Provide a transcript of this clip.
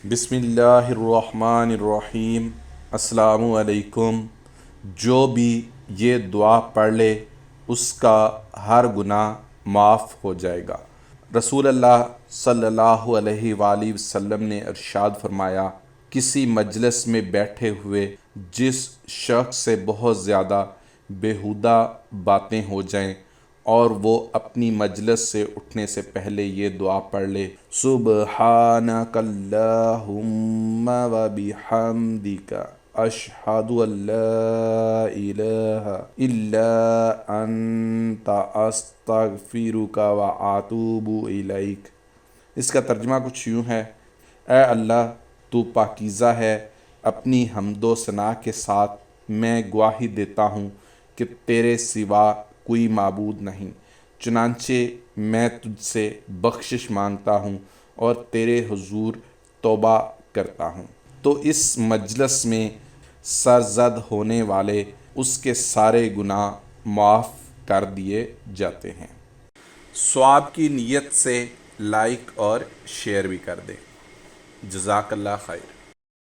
بسم اللہ الرحمن الرحیم۔ السلام علیکم۔ جو بھی یہ دعا پڑھ لے اس کا ہر گناہ معاف ہو جائے گا۔ رسول اللہ صلی اللہ علیہ وآلہ وسلم نے ارشاد فرمایا، کسی مجلس میں بیٹھے ہوئے جس شخص سے بہت زیادہ بیہودہ باتیں ہو جائیں اور وہ اپنی مجلس سے اٹھنے سے پہلے یہ دعا پڑھ لے، سبحانک اللہم و بحمدک اشہد ان لا الہ الا انت استغفرک و اتوب الیک۔ اس کا ترجمہ کچھ یوں ہے، اے اللہ تو پاکیزہ ہے، اپنی حمد و ثنا کے ساتھ میں گواہی دیتا ہوں کہ تیرے سوا کوئی معبود نہیں، چنانچہ میں تجھ سے بخشش مانگتا ہوں اور تیرے حضور توبہ کرتا ہوں۔ تو اس مجلس میں سرزد ہونے والے اس کے سارے گناہ معاف کر دیے جاتے ہیں۔ ثواب کی نیت سے لائک اور شیئر بھی کر دیں۔ جزاک اللہ خیر۔